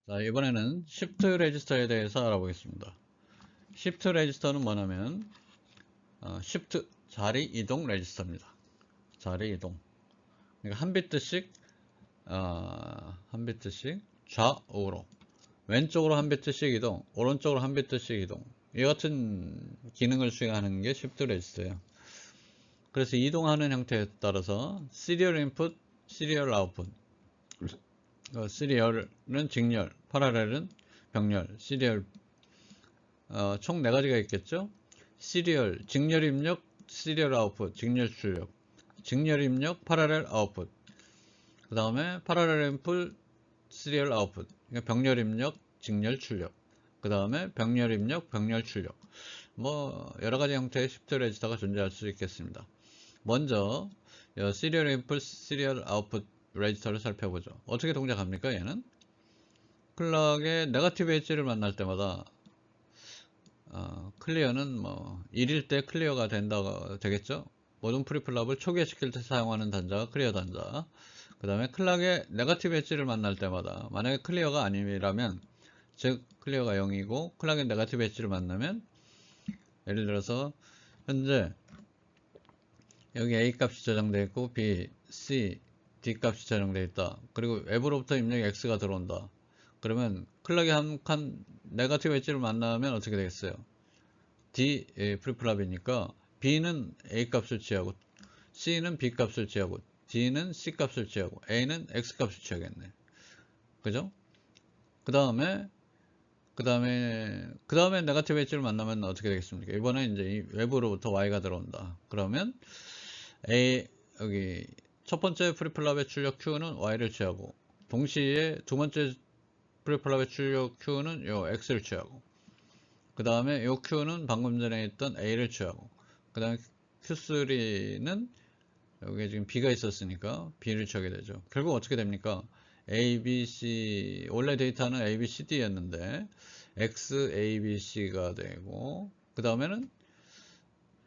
자, 이번에는 시프트 레지스터에 대해서 알아보겠습니다. 시프트 레지스터는 뭐냐면 시프트 자리 이동 레지스터입니다. 자리 이동. 그러니까 한 비트씩 좌우로, 왼쪽으로 한 비트씩 이동, 오른쪽으로 한 비트씩 이동. 이 같은 기능을 수행하는 게 시프트 레지스터예요. 그래서 이동하는 형태에 따라서 시리얼 인풋, 시리얼 아웃풋. 시리얼은 직렬, 파라렐은 병렬, 시리얼 총 4가지가 있겠죠. 시리얼, 직렬 입력, 시리얼 아웃풋, 직렬 출력, 직렬 입력, 파라렐 아웃풋. 그 다음에 파라렐 인풋, 시리얼 아웃풋. 그러니까 병렬 입력, 직렬 출력. 그 다음에 병렬 입력, 병렬 출력. 뭐 여러가지 형태의 시프트 레지스터가 존재할 수 있겠습니다. 먼저 시리얼 인풋, 시리얼 아웃풋 레지스터를 살펴보죠. 어떻게 동작합니까? 얘는 클락의 네거티브 엣지를 만날 때마다 클리어는 뭐 1일 때 클리어가 되겠죠. 모든 프리플랍을 초기화시킬 때 사용하는 단자가 클리어 단자. 그 다음에 클락의 네거티브 엣지를 만날 때마다 만약에 클리어가 아니라면, 즉 클리어가 0이고 클락의 네거티브 엣지를 만나면, 예를 들어서 현재 여기 A 값이 저장되어 있고 B, C, D 값이 저장되어 있다. 그리고 외부로부터 입력이 X가 들어온다. 그러면 클락이 한 칸 네거티브 엣지를 만나면 어떻게 되겠어요? D 프리플랍이니까 B는 A 값을 취하고 C는 B 값을 취하고 D는 C 값을 취하고 A는 X 값을 취하겠네. 그죠? 그 다음에 네거티브 엣지를 만나면 어떻게 되겠습니까? 이번에 이제 외부로부터 Y가 들어온다. 그러면 여기 첫 번째 프리플랍의 출력 Q는 Y를 취하고, 동시에 두 번째 프리플랍의 출력 Q는 요 X를 취하고, 그 다음에 요 Q는 방금 전에 있던 A를 취하고, 그 다음에 Q3는 여기에 지금 B가 있었으니까 B를 취하게 되죠. 결국 어떻게 됩니까? A, B, C, 원래 데이터는 A, B, C, D였는데 X, A, B, C가 되고, 그 다음에는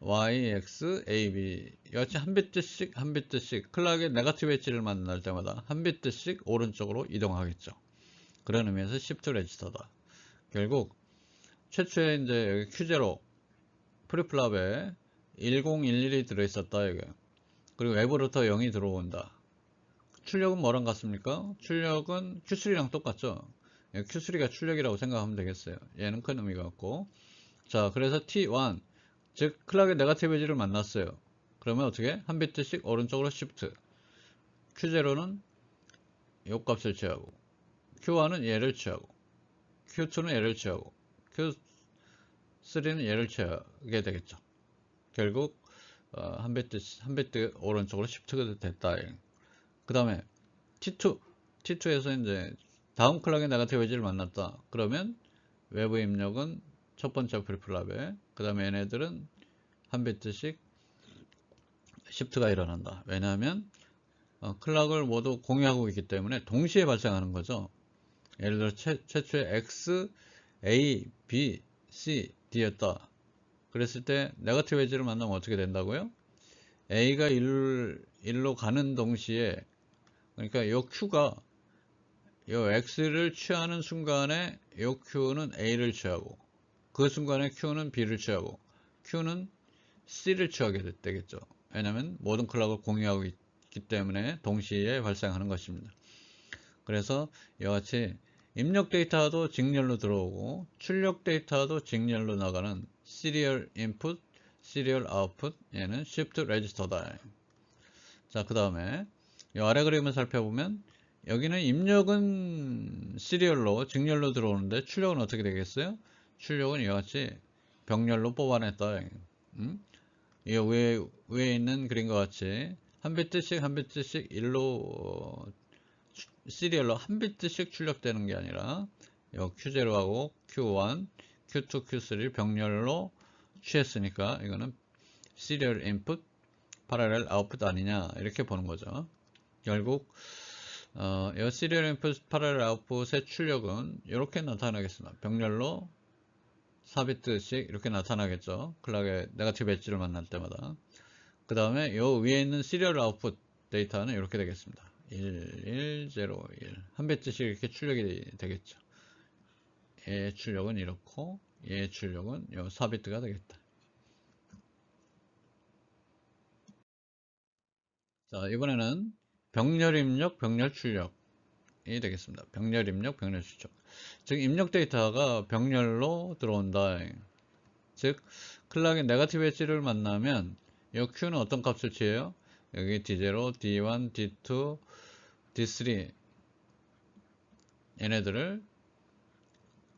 Y, X, A, B 이같이 한 비트씩 클락의 네거티브 엣지를 만날 때마다 한 비트씩 오른쪽으로 이동하겠죠. 그런 의미에서 시프트 레지스터다. 결국 최초에 이제 여기 Q0 프리플랍에 1011이 들어있었다 이게. 그리고 외부로부터 0이 들어온다. 출력은 뭐랑 같습니까? 출력은 Q3랑 똑같죠. Q3가 출력이라고 생각하면 되겠어요. 얘는 큰 의미가 없고. 자, 그래서 T1, 즉 클락의 네거티브 엣지를 만났어요. 그러면 어떻게? 한 비트씩 오른쪽으로 시프트. Q0는 요 값을 취하고, Q1은 얘를 취하고, Q2는 얘를 취하고, Q3는 얘를 취하게 되겠죠. 결국 한 비트 오른쪽으로 시프트가 됐다. 그 다음에 T2에서 이제 다음 클락의 네거티브 엣지를 만났다. 그러면 외부 입력은 첫 번째 프리플랍에, 그 다음에 얘네들은 한 비트씩 시프트가 일어난다. 왜냐하면 클락을 모두 공유하고 있기 때문에 동시에 발생하는 거죠. 예를 들어 최초에 X, A, B, C, D였다. 그랬을 때 네거티브 엣지를 만나면 어떻게 된다고요? A가 1로 가는 동시에, 그러니까 요 Q가 요 X를 취하는 순간에 요 Q는 A를 취하고, 그 순간에 Q는 B를 취하고, Q는 C를 취하게 되겠죠. 왜냐하면 모든 클락을 공유하고 있기 때문에 동시에 발생하는 것입니다. 그래서 이와 같이 입력 데이터도 직렬로 들어오고 출력 데이터도 직렬로 나가는 시리얼 인풋, 시리얼 아웃풋, 얘는 시프트 레지스터다. 자, 그 다음에 이 아래 그림을 살펴보면 여기는 입력은 시리얼로 직렬로 들어오는데 출력은 어떻게 되겠어요? 출력은 이와 같이 병렬로 뽑아냈다. 이 위에 있는 그림과 같이 한 비트씩 일로 시리얼로 한 비트씩 출력되는 게 아니라 요 Q0하고 Q1, Q2, Q3 병렬로 취했으니까 이거는 시리얼 인풋, 파라렐 아웃풋 아니냐 이렇게 보는 거죠. 결국 이 시리얼 인풋, 파라렐 아웃풋의 출력은 이렇게 나타나겠습니다. 병렬로 4비트씩 이렇게 나타나겠죠. 클락의 네거티브 엣지를 만날 때마다. 그 다음에 요 위에 있는 시리얼 아웃풋 데이터는 이렇게 되겠습니다. 1, 1, 0, 1. 한 비트씩 이렇게 출력이 되겠죠. 얘의 출력은 이렇고 얘의 출력은 요 4비트가 되겠다. 자, 이번에는 병렬 입력, 병렬 출력이 되겠습니다. 병렬 입력, 병렬 출력. 즉 입력 데이터가 병렬로 들어온다. 즉 클락의 네거티브 엣지를 만나면 이 Q는 어떤 값을 취해요? 여기 D0, D1, D2, D3 얘네들을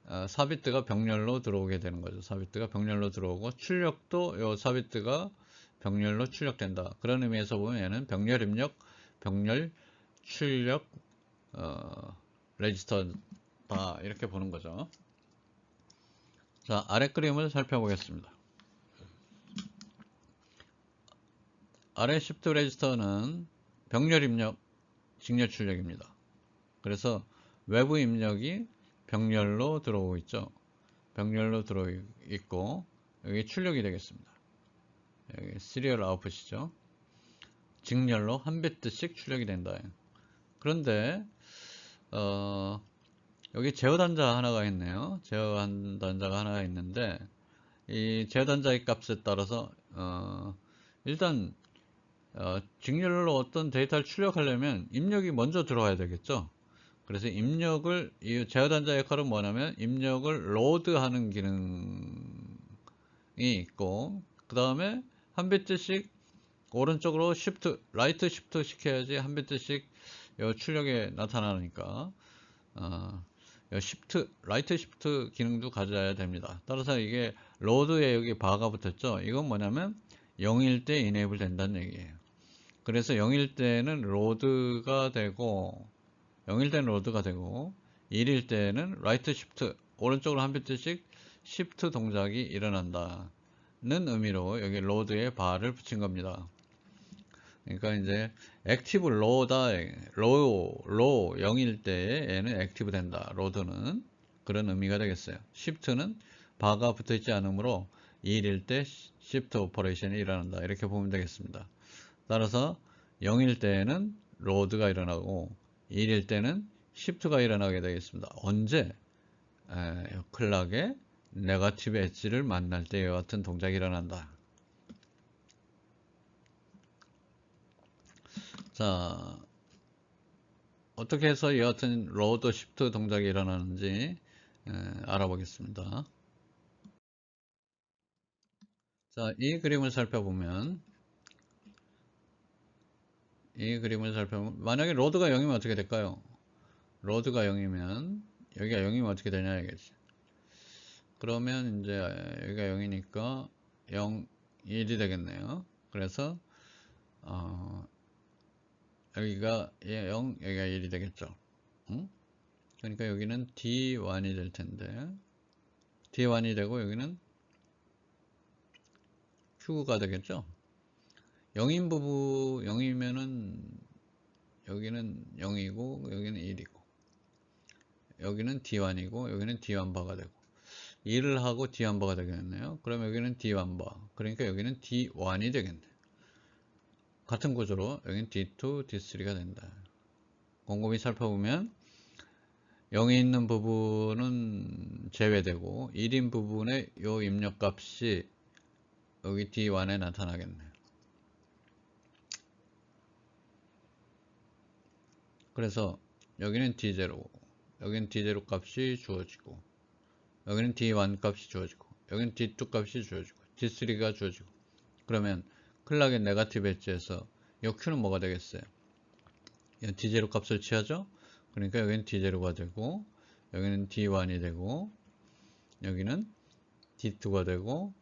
4비트가 병렬로 들어오게 되는 거죠. 4비트가 병렬로 들어오고 출력도 이 4비트가 병렬로 출력된다. 그런 의미에서 보면 얘는 병렬 입력, 병렬 출력 레지스터다 이렇게 보는 거죠. 자, 아래 그림을 살펴보겠습니다. 아래 시프트 레지스터는 병렬 입력, 직렬 출력입니다. 그래서 외부 입력이 병렬로 들어오고 있죠. 병렬로 들어있고 여기 출력이 되겠습니다. 여기 시리얼 아웃풋이죠. 직렬로 한 비트씩 출력이 된다. 그런데 여기 제어 단자 하나가 있네요. 제어 단자가 하나가 있는데 이 제어 단자의 값에 따라서 일단 직렬로 어떤 데이터를 출력하려면 입력이 먼저 들어와야 되겠죠. 그래서 입력을 이 제어 단자 역할은 뭐냐면 입력을 로드하는 기능이 있고 그 다음에 한 비트씩 오른쪽으로 시프트 라이트 시프트 시켜야지 한 비트씩 출력에 나타나니까 시프트 라이트 시프트 기능도 가져야 됩니다. 따라서 이게 로드에 여기 바가 붙었죠. 이건 뭐냐면 0일 때 이네이블 된다는 얘기예요. 그래서 0일 때는 로드가 되고 0일 때는 로드가 되고 1일 때는 라이트 시프트 오른쪽으로 한 비트씩 시프트 동작이 일어난다는 의미로 여기 로드에 바를 붙인 겁니다. 그러니까 이제 액티브 로다 로 0일 때에 얘는 액티브 된다. 로드는 그런 의미가 되겠어요. 시프트는 바가 붙어 있지 않으므로 1일 때 시프트 오퍼레이션이 일어난다. 이렇게 보면 되겠습니다. 따라서 0일 때에는 로드가 일어나고 1일 때는 시프트가 일어나게 되겠습니다. 언제? 클락의 네거티브 엣지를 만날 때 이와 같은 동작이 일어난다. 자, 어떻게 해서 이와 같은 로드 시프트 동작이 일어나는지 알아보겠습니다. 자, 이 그림을 살펴보면 만약에 로드가 0이면 어떻게 될까요? 로드가 0이면 여기가 0이면 어떻게 되냐 이겠지. 그러면 이제 여기가 0이니까 0, 1이 되겠네요. 그래서 여기가 0, 여기가 1이 되겠죠. 응? 그러니까 여기는 D1이 될 텐데 D1이 되고 여기는 Q가 되겠죠. 0인 부부 0이면은 여기는 0이고 여기는 1이고 여기는 D1이고 여기는 D1바가 되고 1을 하고 D1바가 되겠네요. 그럼 여기는 D1바 그러니까 여기는 D1이 되겠네. 같은 구조로 여기는 D2, D3가 된다. 곰곰이 살펴보면 0이 있는 부분은 제외되고 1인 부분의 요 입력값이 여기 D1에 나타나겠네요. 그래서 여기는 D0, 여기는 D0 값이 주어지고 여기는 D1 값이 주어지고 여기는 D2 값이 주어지고 D3가 주어지고 그러면 클락의 네거티브 엣지에서 이 Q는 뭐가 되겠어요? D0 값을 취하죠? 그러니까 여기는 D0가 되고 여기는 D1이 되고 여기는 D2가 되고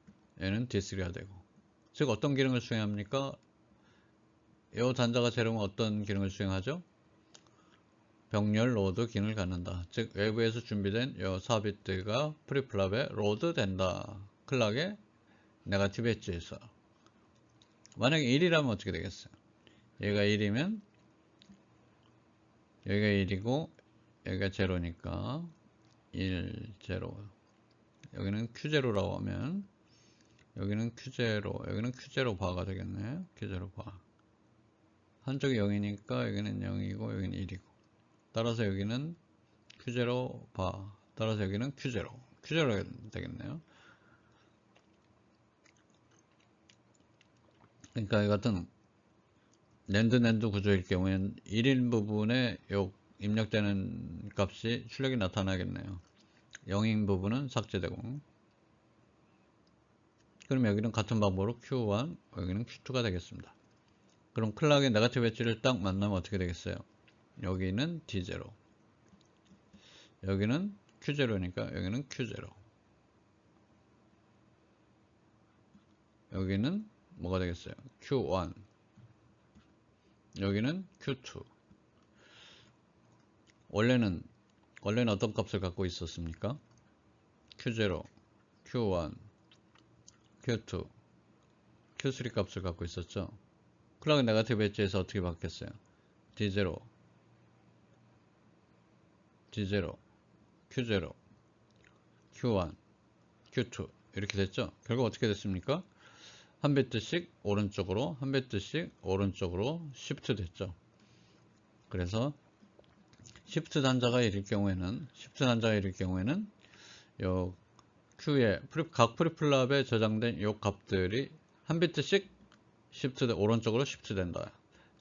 얘는 D3가 되고 즉 어떤 기능을 수행합니까? 이 단자가 제로면 어떤 기능을 수행하죠? 병렬 로드 기능을 갖는다. 즉 외부에서 준비된 이 4비트가 프리플랍에 로드 된다. 클락의 네거티브 엣지에서 만약에 1이라면 어떻게 되겠어요? 얘가 1이면 여기가 1이고 여기가 제로니까 1, 제로 여기는 Q0라고 하면 여기는 Q0 여기는 Q0 바가 되겠네. Q0 바 한쪽이 0이니까 여기는 0이고 여기는 1이고 따라서 여기는 Q0 바 따라서 여기는 Q0가 되겠네요. 그러니까 이 같은 낸드 구조일 경우에는 1인 부분에 요 입력되는 값이 출력이 나타나겠네요. 0인 부분은 삭제되고, 그럼 여기는 같은 방법으로 Q1, 여기는 Q2가 되겠습니다. 그럼 클락의 네거티브 엣지를 딱 만나면 어떻게 되겠어요? 여기는 D0, 여기는 Q0니까 여기는 Q0, 여기는 뭐가 되겠어요? Q1, 여기는 Q2. 원래는 어떤 값을 갖고 있었습니까? Q0, Q1, Q2, Q3 값을 갖고 있었죠. 클락 네거티브 엣지에서 어떻게 바뀌었어요? D0, D0, Q0, Q1, Q2 이렇게 됐죠. 결국 어떻게 됐습니까? 한 비트씩 오른쪽으로, 한 비트씩 오른쪽으로 시프트 됐죠. 그래서 시프트 단자가 이럴 경우에는 요 Q에 각 프리플랍에 저장된 요 값들이 한 비트씩 오른쪽으로 시프트 된다.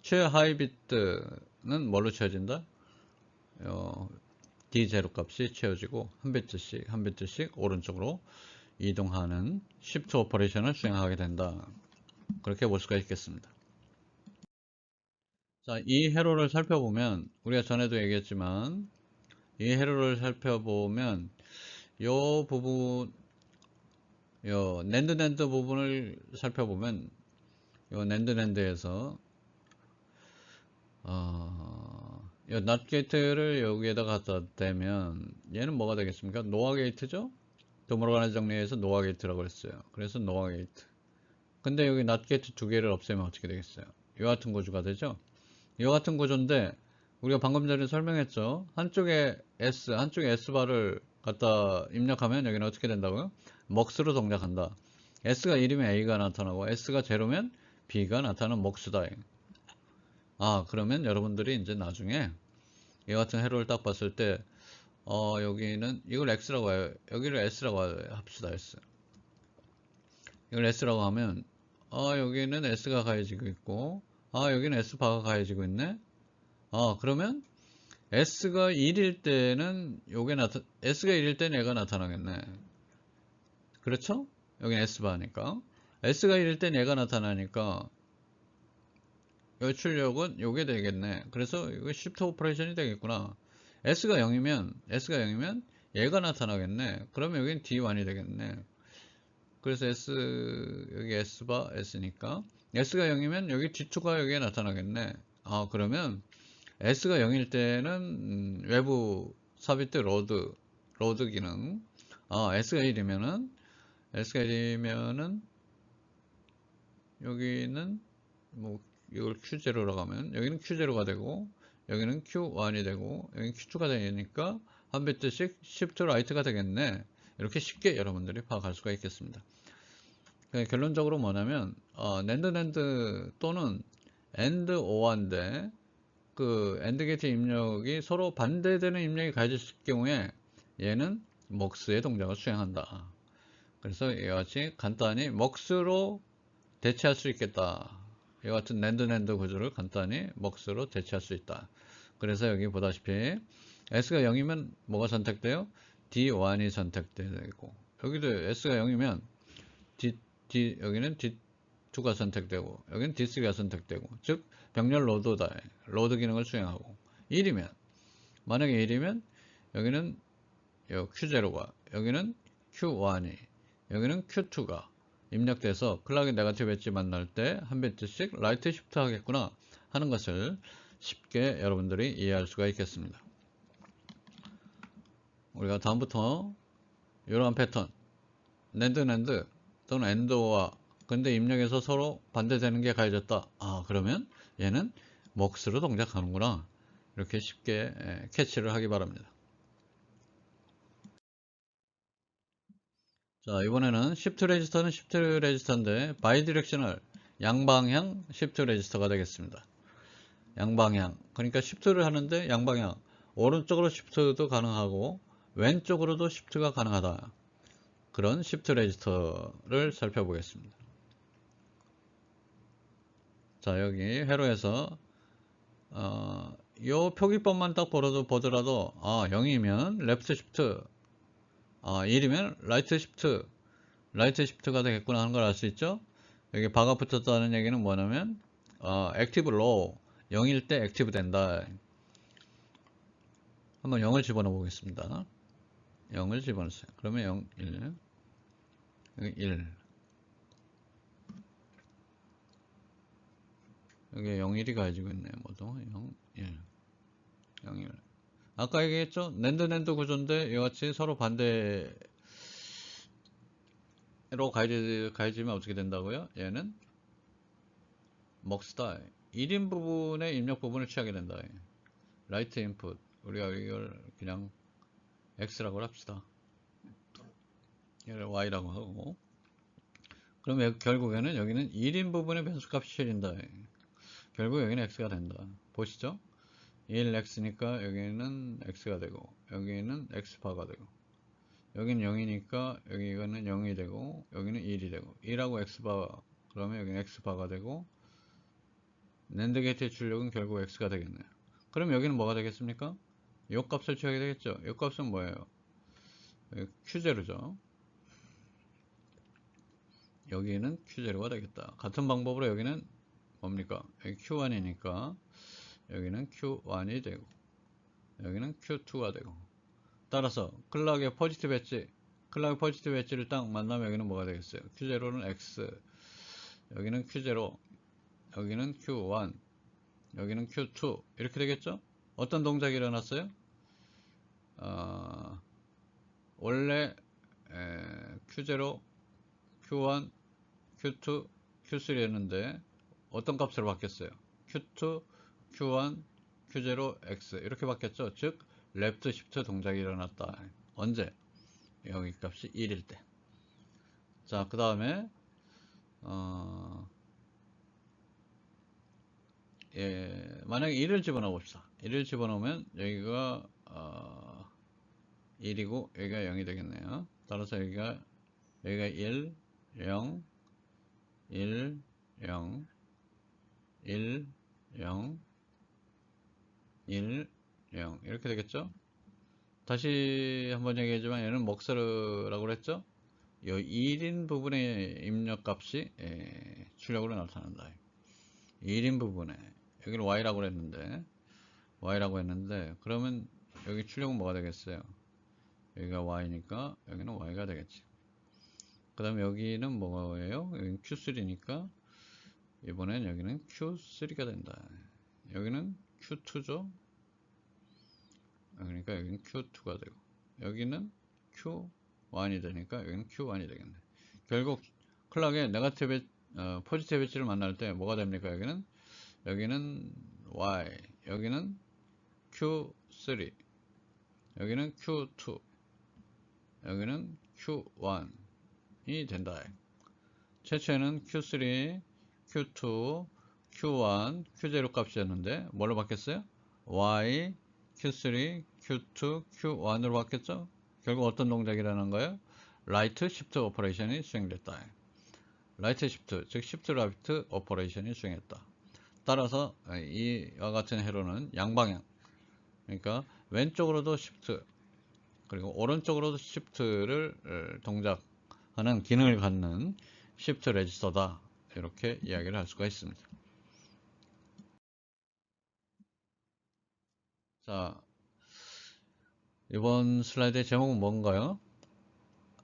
최하위 비트는 뭘로 채워진다? D0 값이 채워지고 한 비트씩 오른쪽으로 이동하는 시프트 오퍼레이션을 수행하게 된다. 그렇게 볼 수가 있겠습니다. 자, 이 회로를 살펴보면 우리가 전에도 얘기했지만 이 회로를 살펴보면 요 부분, 요 낸드 부분을 살펴보면 요 낸드에서 요 낫 게이트를 여기에다 갖다 대면 얘는 뭐가 되겠습니까? 노아 게이트죠? 드물어가는 정리에서 노아 게이트라고 했어요. 그래서 노아 게이트. 근데 여기 낫 게이트 두 개를 없애면 어떻게 되겠어요? 이 같은 구조가 되죠? 이 같은 구조인데 우리가 방금 전에 설명했죠? 한쪽에 S바를 갖다 입력하면 여기는 어떻게 된다고요? 먹스로 동작한다. S가 1이면 A가 나타나고 S가 0면 B가 나타나는 먹스다. 그러면 여러분들이 이제 나중에 이 같은 회로를 딱 봤을 때 여기는 이걸 X라고 해요. 여기를 S라고 합시다. S. 이걸 S라고 하면 여기는 S가 가해지고 있고 여기는 S바가 가해지고 있네. 그러면 S가 1일 때는 S가 1일 때는 얘가 나타나겠네. 그렇죠? 여기는 S바니까. S가 1일 때는 얘가 나타나니까 요 출력은 요게 되겠네. 그래서 이거 시프트 오퍼레이션이 되겠구나. S가 0이면 얘가 나타나겠네. 그러면 여기는 D1이 되겠네. 그래서 여기 S바 S니까 S가 0이면 여기 D2가 여기에 나타나겠네. 그러면 S가 0일 때는 외부 삽입 로드 기능. S가 1이면은 여기는 뭐 이걸 Q0라고 하면 여기는 Q0가 되고 여기는 Q1이 되고 여기는 Q2가 되니까 한 비트씩 시프트 라이트가 되겠네. 이렇게 쉽게 여러분들이 파악할 수가 있겠습니다. 그러니까 결론적으로 뭐냐면 낸드 또는 AND OR인데 그 AND 게이트 입력이 서로 반대되는 입력이 가해졌을 경우에 얘는 먹스의 동작을 수행한다. 그래서 이와 같이 간단히 먹스로 대체할 수 있겠다. 이와 같은 낸드 구조를 간단히 먹스로 대체할 수 있다. 그래서 여기 보다시피 S가 0이면 뭐가 선택돼요? D1이 선택되고 여기도 S가 0이면 여기는 D2가 선택되고 여기는 D3가 선택되고 즉 병렬 로드다. 로드 기능을 수행하고 만약에 1이면 여기는 Q0가 여기는 Q1이 여기는 Q2가 입력돼서 클락의 네거티브 엣지 만날 때 한 비트씩 라이트 시프트 하겠구나 하는 것을 쉽게 여러분들이 이해할 수가 있겠습니다. 우리가 다음부터 이러한 패턴 낸드 또는 엔드와 근데 입력에서 서로 반대되는 게 가해졌다. 그러면 얘는 먹스로 동작하는구나. 이렇게 쉽게 캐치를 하기 바랍니다. 자, 이번에는 시프트 레지스터인데 바이디렉셔널 양방향 시프트 레지스터가 되겠습니다. 양방향. 그러니까 시프트를 하는데 양방향. 오른쪽으로 시프트도 가능하고 왼쪽으로도 시프트가 가능하다. 그런 시프트 레지스터를 살펴보겠습니다. 자, 여기 회로에서 요 표기법만 딱 보더라도 0이면 레프트 시프트, 1이면 라이트 시프트가 되겠구나 하는 걸 알 수 있죠. 여기 바가 붙었다는 얘기는 뭐냐면 액티브 로우 0일 때 액티브 된다. 한번 0을 집어넣어 보겠습니다. 0을 집어넣었어요. 그러면 0, 1, 여기 1, 여기 0, 1이 가지고 있네요. 모두 0, 1, 0, 1. 아까 얘기했죠? 낸드 구조인데 이같이 서로 반대로 가해지면 어떻게 된다고요? 얘는 먹스다. 1인 부분의 입력 부분을 취하게 된다. 라이트 인풋. 우리가 이걸 그냥 X라고 합시다. 얘를 Y라고 하고. 그럼 결국에는 여기는 1인 부분의 변수값이 실린다. 결국 여기는 X가 된다. 보시죠? 1X니까 여기는 X가 되고, 여기는 X바가 되고, 여기는 0이니까 여기는 0이 되고, 여기는 1이 되고, 1하고 X바, 그러면 여기는 X바가 되고, 낸드 게이트의 출력은 결국 X가 되겠네요. 그럼 여기는 뭐가 되겠습니까? 요 값을 취하게 되겠죠? 요 값은 뭐예요? Q0죠. 여기는 Q0가 되겠다. 같은 방법으로 여기는 뭡니까? 여기 Q1이니까 여기는 Q1이 되고 여기는 Q2가 되고, 따라서 클락의 포지티브 엣지를 딱 만나면 여기는 뭐가 되겠어요? Q0는 X, 여기는 Q0, 여기는 Q1, 여기는 Q2 이렇게 되겠죠? 어떤 동작이 일어났어요? 원래 Q0, Q1, Q2, Q3였는데 어떤 값으로 바뀌었어요? Q2, Q1, Q0, X 이렇게 바뀌었죠. 즉 레프트 시프트 동작이 일어났다. 언제? 여기 값이 1일 때. 자, 그 다음에 만약에 1을 집어넣어 봅시다. 1을 집어넣으면 여기가 1이고 여기가 0이 되겠네요. 따라서 여기가 1, 0, 1, 0, 1, 0, 1, 0 이렇게 되겠죠? 다시 한번 얘기하지만 얘는 먹서르라고 그랬죠? 이 1인 부분의 입력값이 출력으로 나타난다. 1인 부분에 여기를 Y라고 했는데 그러면 여기 출력은 뭐가 되겠어요? 여기가 Y니까 여기는 Y가 되겠지. 그 다음에 여기는 뭐예요? 여기는 Q3니까 이번엔 여기는 Q3가 된다. 여기는 Q2죠. 그러니까 여기는 Q2가 되고 여기는 Q1이 되니까 여기는 Q1이 되겠네. 결국 클락의 네거티브 포지티브 엣지를 만날 때 뭐가 됩니까? 여기는 Y, 여기는 Q3, 여기는 Q2, 여기는 Q1이 된다. 최초에는 Q3, Q2, Q1, Q0 값이었는데 뭘로 바뀌었어요? Y, Q3, Q2, Q1으로 바뀌었죠? 결국 어떤 동작이 일어난 거예요? 라이트 시프트 오퍼레이션이 수행됐다. 라이트 시프트, 즉 시프트 라이트 오퍼레이션이 수행했다. 따라서 이와 같은 회로는 양방향, 그러니까 왼쪽으로도 시프트 그리고 오른쪽으로도 시프트를 동작하는 기능을 갖는 시프트 레지스터다, 이렇게 이야기를 할 수가 있습니다. 자, 이번 슬라이드의 제목은 뭔가요?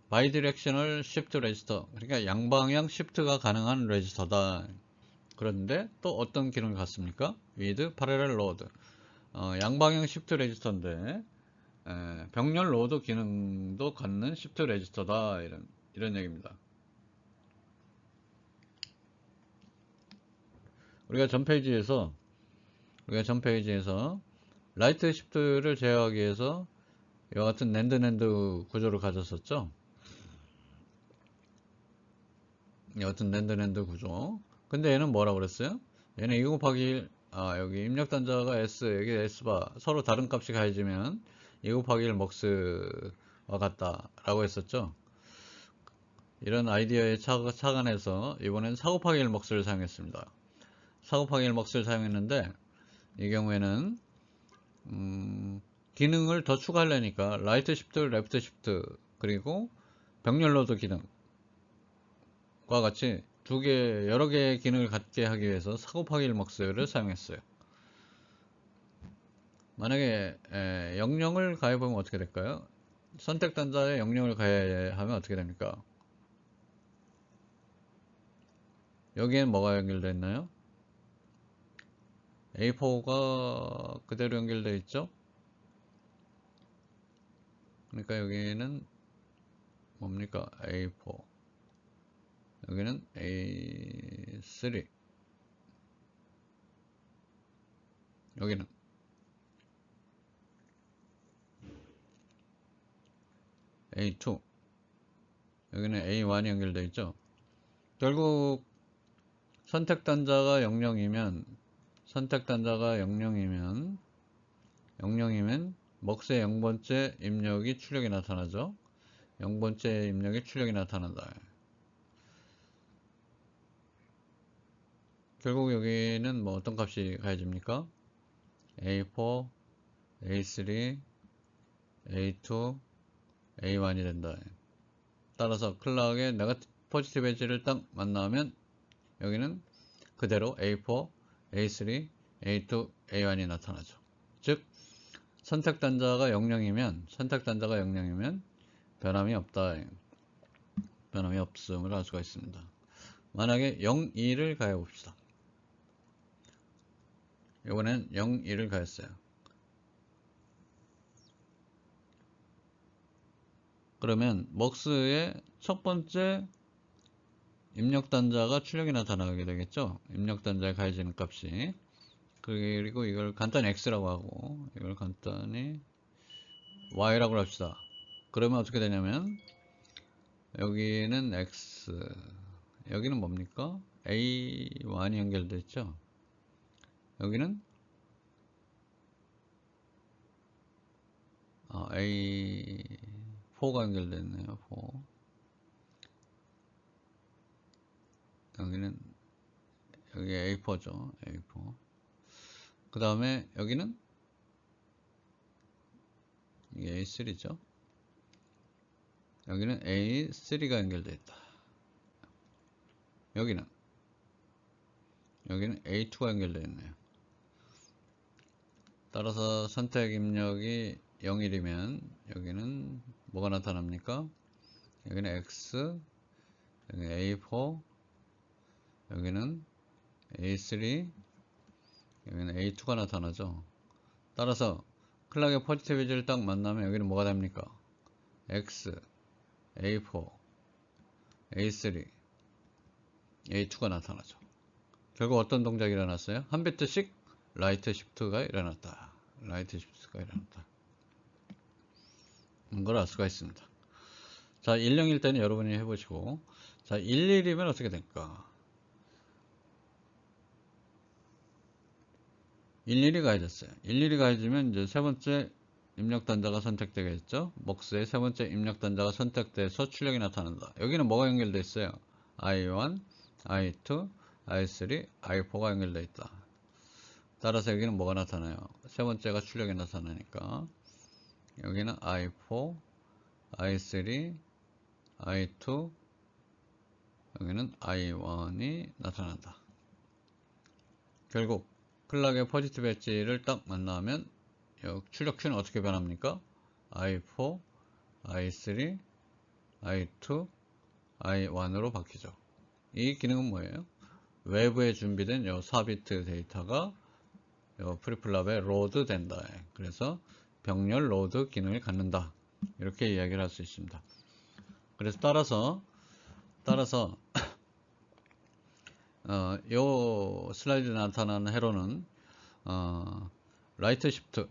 바이디렉셔널 시프트 레지스터, 그러니까 양방향 시프트가 가능한 레지스터다. 그런데 또 어떤 기능을 갖습니까? with parallel load, 양방향 시프트 레지스터인데 병렬 로드 기능도 갖는 시프트 레지스터다, 이런 얘기입니다. 우리가 전 페이지에서 라이트 시프트를 제어하기 위해서 이와 같은 낸드 구조를 가졌었죠. 여튼 낸드 구조. 근데 얘는 뭐라고 그랬어요? 얘는 2 곱하기 1, 여기 입력 단자가 S, 여기 S바 서로 다른 값이 가해지면 2 곱하기 1 먹스와 같다라고 했었죠. 이런 아이디어에 착안해서 이번엔 4 곱하기 1 먹스를 사용했습니다. 4 곱하기 1 먹스를 사용했는데 이 경우에는 기능을 더 추가하려니까 라이트 시프트, 레프트 시프트 그리고 병렬 로드 기능과 같이 여러 개의 기능을 갖게 하기 위해서 4 곱하기 1 먹스를 사용했어요. 만약에 영영을 가해보면 어떻게 될까요? 선택 단자에 영영을 가해하면 어떻게 됩니까? 여기엔 뭐가 연결되어 있나요? A4가 그대로 연결되어 있죠? 그러니까 여기는 뭡니까? A4 여기는 A3 여기는 A2 여기는 A1이 연결되어 있죠. 결국 선택 단자가 00이면 먹스의 0번째 입력이 출력이 나타나죠. 0번째 입력이 출력이 나타난다. 결국 여기는 뭐 어떤 값이 가해집니까? A4, A3, A2, A1이 된다. 따라서 클락의 네거티브 포지티브 엣지를 딱 만나면 여기는 그대로 A4, A3, A2, A1이 나타나죠. 즉 선택 단자가 00이면 변함이 없다. 변함이 없음을 알 수가 있습니다. 만약에 02를 가해 봅시다. 이번엔 02를 가했어요. 그러면 먹스의 첫 번째 입력 단자가 출력이 나타나게 되겠죠. 입력 단자에 가해지는 값이. 그리고 이걸 간단히 x라고 하고 이걸 간단히 y라고 합시다. 그러면 어떻게 되냐면 여기는 x 여기는 뭡니까? A1이 연결되어 있죠. 여기는 A4가 연결되어 있네요. 4 여기는 여기 A4죠. A4 그 다음에 여기는 이게 A3죠. 여기는 A3가 연결되어 있다. 여기는 A2가 연결되어 있네요. 따라서 선택 입력이 01이면 여기는 뭐가 나타납니까? 여기는 X, 여기는 A4, 여기는 A3, 여기는 A2가 나타나죠. 따라서 클락의 포지티브 엣지를 딱 만나면 여기는 뭐가 됩니까? X, A4, A3, A2가 나타나죠. 결국 어떤 동작이 일어났어요? 한 비트씩 라이트 시프트가 일어났다. 걸 알 수가 있습니다. 자, 101 때는 여러분이 해보시고, 자, 11이면 어떻게 될까? 11이 가해졌어요. 11이 가해지면 이제 세 번째 입력 단자가 선택되겠죠? 먹스의 세 번째 입력 단자가 선택돼서 출력이 나타난다. 여기는 뭐가 연결되어 있어요? I1, I2, I3, I4가 연결되어 있다. 따라서 여기는 뭐가 나타나요? 세 번째가 출력이 나타나니까 여기는 I4, I3, I2, 여기는 I1이 나타난다. 결국 클락의 포지티브 엣지를 딱 만나면 출력 큐는 어떻게 변합니까? I4, I3, I2, I1으로 바뀌죠. 이 기능은 뭐예요? 외부에 준비된 요 4비트 데이터가 요 프리플랍에 로드 된다. 그래서 병렬 로드 기능을 갖는다. 이렇게 이야기를 할 수 있습니다. 그래서 따라서 요 슬라이드에 나타나는 회로는 라이트 시프트,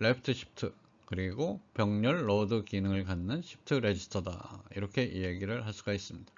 레프트 시프트 그리고 병렬 로드 기능을 갖는 시프트 레지스터다. 이렇게 이야기를 할 수가 있습니다.